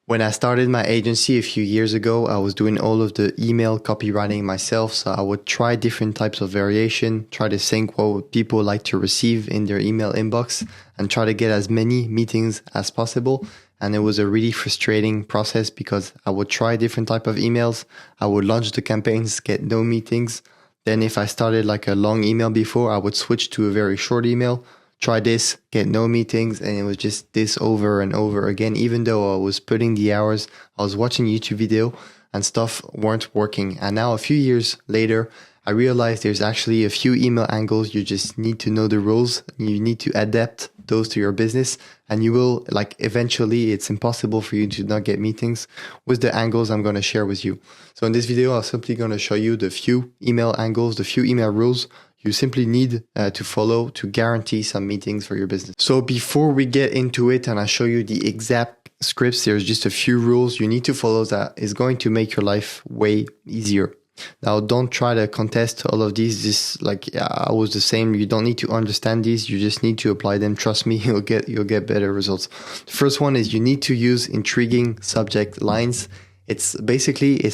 When I started my agency a few years ago, I was doing all of the email copywriting myself. So I would try different types of variation, try to think what would people like to receive in their email inbox and try to get as many meetings as possible. And it was a really frustrating process because I would try different type of emails. I would launch the campaigns, get no meetings. Then if I started like a long email before, I would switch to a very short email. Try this, get no meetings, and it was just this over and over again. Even though I was putting the hours, I was watching YouTube video and stuff weren't working. And now a few years later, I realized there's actually a few email angles. You just need to know the rules. You need to adapt those to your business and you will eventually it's impossible for you to not get meetings with the angles I'm going to share with you. So in this video, I'm simply going to show you the few email angles, the few email rules you simply need to follow to guarantee some meetings for your business. So before we get into it and I show you the exact scripts, there's just a few rules you need to follow that is going to make your life way easier. Now, don't try to contest all of these. Just I was the same. You don't need to understand these. You just need to apply them. Trust me, you'll get better results. The first one is you need to use intriguing subject lines. It's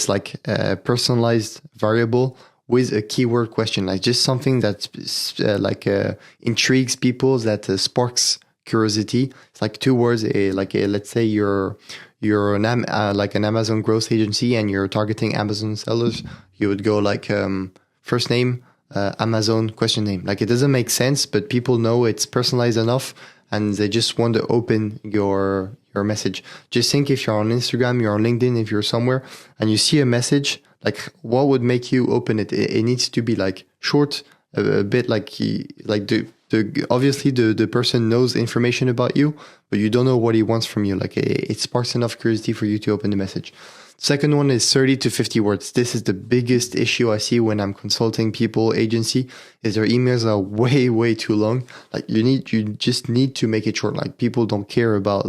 like a personalized variable with a keyword question, like just something that intrigues people, that sparks curiosity. It's like two words. Let's say you're an Amazon growth agency and you're targeting Amazon sellers. You would go first name, Amazon question name. It doesn't make sense, but people know it's personalized enough and they just want to open your message. Just think if you're on Instagram, you're on LinkedIn, if you're somewhere and you see a message, what would make you open it? It needs to be short, a bit obviously the person knows information about you, but you don't know what he wants from you. It sparks enough curiosity for you to open the message. Second one is 30 to 50 words. This is the biggest issue I see when I'm consulting people, agency, is their emails are way too long. You just need to make it short. People don't care about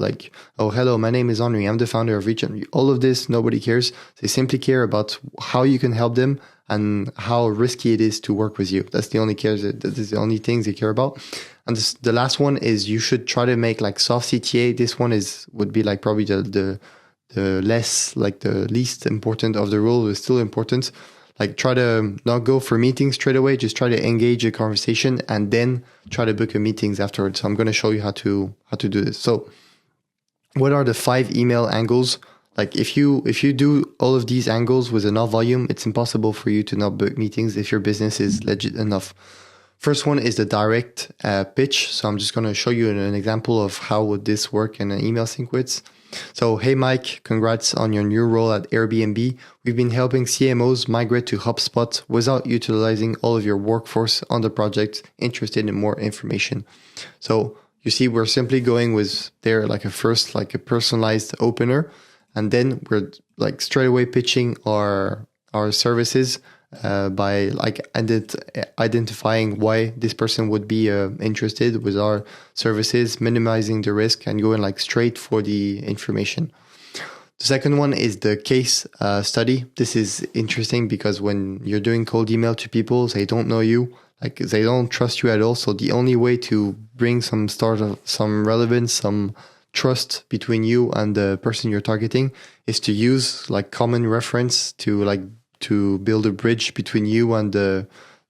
oh, hello, my name is Annrai, I'm the founder of ReachUP. All of this, nobody cares. They simply care about how you can help them and how risky it is to work with you. That's the only things they care about. And the last one is you should try to make soft CTA. This one would be probably the least important of the rule. Is still important. Try to not go for meetings straight away. Just try to engage a conversation and then try to book a meetings afterwards. So I'm going to show you how to do this. So what are the 5 email angles? If you do all of these angles with enough volume, it's impossible for you to not book meetings if your business is legit enough. First one is the direct pitch. So I'm just going to show you an example of how would this work in an email sequence. So, hey Mike, congrats on your new role at Airbnb. We've been helping CMOs migrate to HubSpot without utilizing all of your workforce on the project. Interested in more information. So you see, we're simply going with there a personalized opener. And then we're straight away pitching our services by identifying why this person would be interested with our services, minimizing the risk and going straight for the information. The second one is the case study. This is interesting because when you're doing cold email to people, they don't know you, they don't trust you at all. So the only way to bring some relevance, some trust between you and the person you're targeting is to use common reference to build a bridge between you and the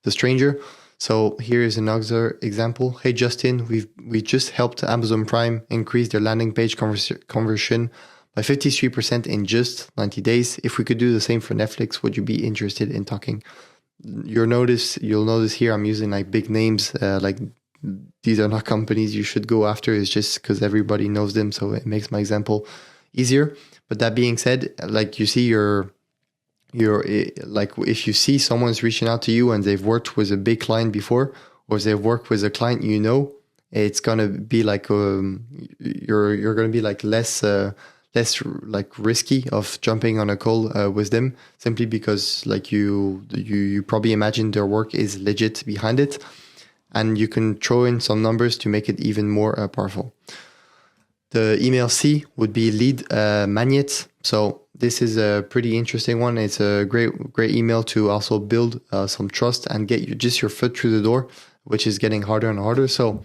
stranger. So here is another example. Hey Justin, we just helped Amazon Prime increase their landing page conversion by 53% in just 90 days. If we could do the same for Netflix, would you be interested in talking? You'll notice here I'm using big names, these are not companies you should go after. It's just because everybody knows them, so it makes my example easier. But that being said, you see if you see someone's reaching out to you and they've worked with a big client before, or they've worked with a client it's gonna be you're gonna be less risky of jumping on a call with them, simply because you probably imagine their work is legit behind it. And you can throw in some numbers to make it even more powerful. The email C would be lead magnet. So this is a pretty interesting one. It's a great email to also build some trust and get your foot through the door, which is getting harder and harder. So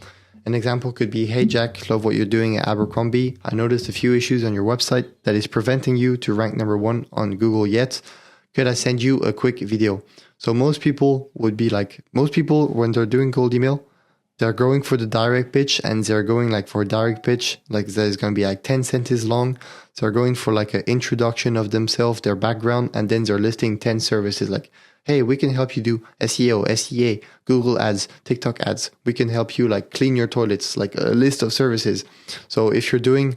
An example could be, hey Jack, love what you're doing at Abercrombie. I noticed a few issues on your website that is preventing you to rank #1 on Google yet. Could I send you a quick video? So most people when they're doing cold email, they're going for the direct pitch, and they're going like for a direct pitch, like that is going to be like 10 sentences long. So they're going for like an introduction of themselves, their background, and then they're listing 10 services like, hey, we can help you do SEO, SEA, Google ads, TikTok ads. We can help you like clean your toilets, like a list of services. So if you're doing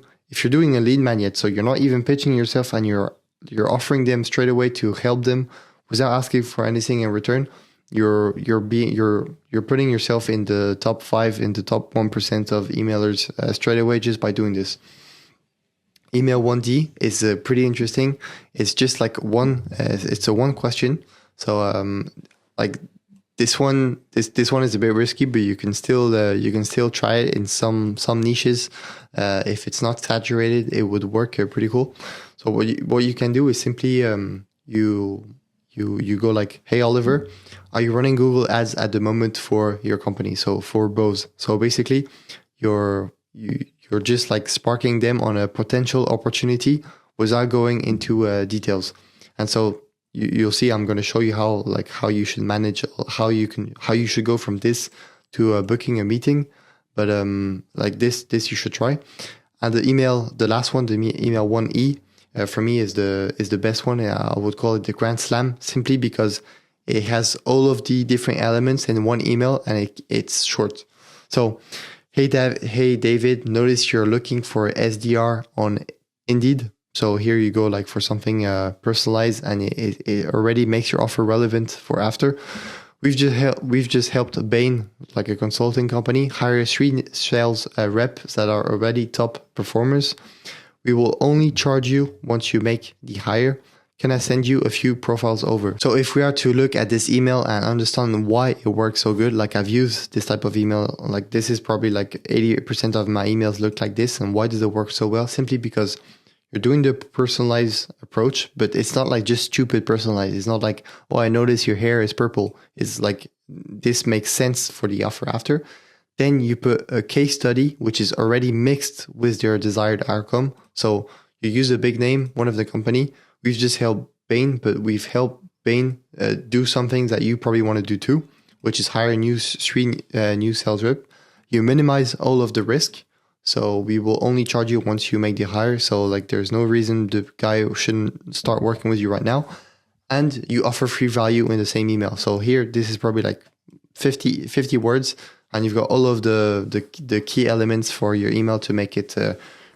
a lead magnet, so you're not even pitching yourself and you're offering them straight away to help them without asking for anything in return, you're putting yourself in the top 5, in the top 1% of emailers straight away just by doing this. Email 1D is pretty interesting. It's just like it's a one question. So like this one is a bit risky, but you can still try it in some niches. If it's not saturated, it would work pretty cool. So what you can do is simply you go like, hey Oliver, are you running Google ads at the moment for your company? So for Bose. So basically you're just like sparking them on a potential opportunity without going into details. And so you'll see, I'm going to show you how you should manage, how you should go from this to booking a meeting. But like this you should try. And the last one, the email 1E, for me is the best one. I would call it the Grand Slam, simply because it has all of the different elements in one email, and it's short. So, hey David, notice you're looking for SDR on Indeed. So here you go, like for something personalized, and it already makes your offer relevant for after. We've just helped Bain, like a consulting company, hire 3 sales reps that are already top performers. We will only charge you once you make the hire. Can I send you a few profiles over? So if we are to look at this email and understand why it works so good, like I've used this type of email, like this is probably like 80% of my emails look like this. And why does it work so well? Simply because you're doing the personalized approach, but it's not like just stupid personalized. It's not like, oh, I notice your hair is purple. It's like, this makes sense for the offer after. Then you put a case study, which is already mixed with your desired outcome. So you use a big name, one of the company. We've just helped Bain, but we've helped Bain do something that you probably want to do too, which is hire 3 new sales rep. You minimize all of the risk. So we will only charge you once you make the hire. So like there's no reason the guy shouldn't start working with you right now. And you offer free value in the same email. So here, this is probably like 50 words, and you've got all of the key elements for your email to make it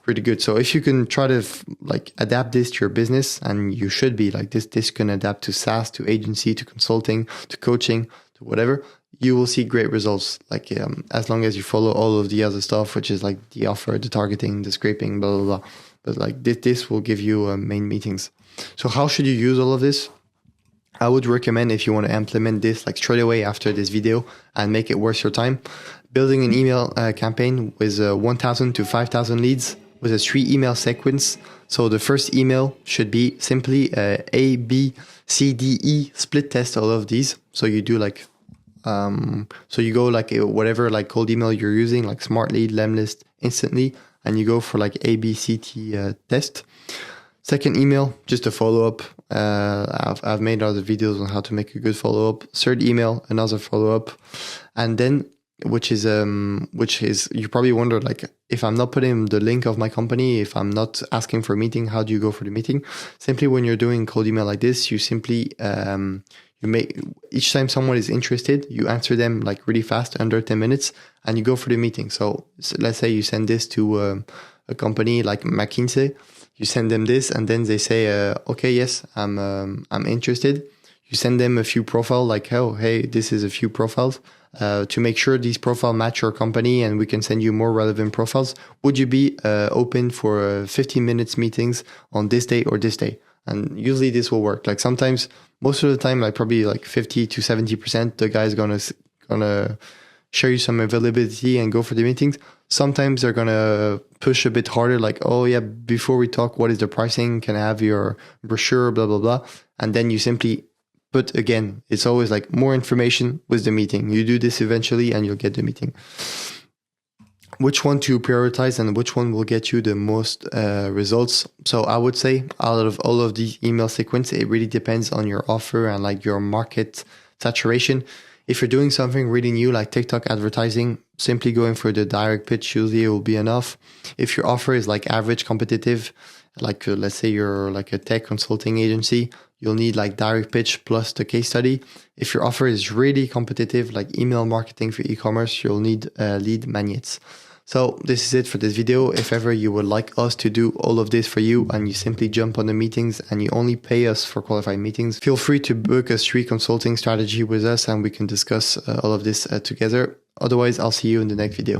really good. So if you can try to like adapt this to your business, and you should be like this can adapt to SaaS, to agency, to consulting, to coaching, to whatever, you will see great results. Like as long as you follow all of the other stuff, which is like the offer, the targeting, the scraping, blah, blah, blah. But like this will give you main meetings. So how should you use all of this? I would recommend, if you want to implement this like straight away after this video and make it worth your time, building an email campaign with 1,000 to 5,000 leads with a 3 email sequence. So the first email should be simply A, B, C, D, E, split test all of these. So you do like, so you go like whatever like cold email you're using, like Smart Lead, Lemlist, Instantly, and you go for like A, B, C, T test. Second email, just a follow-up. I've made other videos on how to make a good follow-up. Third email, another follow-up. And then, which is you probably wonder, like, if I'm not putting the link of my company, if I'm not asking for a meeting, how do you go for the meeting? Simply when you're doing cold email like this, you simply, each time someone is interested, you answer them like really fast, under 10 minutes, and you go for the meeting. So let's say you send this to a company like McKinsey. You send them this, and then they say, okay, yes, I'm interested. You send them a few profiles, like, oh, hey, this is a few profiles to make sure these profiles match your company, and we can send you more relevant profiles. Would you be open for 15 minutes meetings on this day or this day? And usually this will work. Like sometimes, most of the time, like probably like 50 to 70%, the guy is gonna show you some availability and go for the meetings. Sometimes they're going to push a bit harder, like, oh yeah, before we talk, what is the pricing? Can I have your brochure, blah, blah, blah. And then you simply put, again, it's always like more information with the meeting. You do this eventually and you'll get the meeting. which one to prioritize and which one will get you the most results. So I would say out of all of these email sequence, it really depends on your offer and like your market saturation. If you're doing something really new like TikTok advertising, simply going for the direct pitch usually will be enough. If your offer is like average competitive, like let's say you're like a tech consulting agency, you'll need like direct pitch plus the case study. If your offer is really competitive, like email marketing for e-commerce, you'll need lead magnets. So this is it for this video. If ever you would like us to do all of this for you and you simply jump on the meetings and you only pay us for qualified meetings, feel free to book a street consulting strategy with us and we can discuss all of this together. Otherwise, I'll see you in the next video.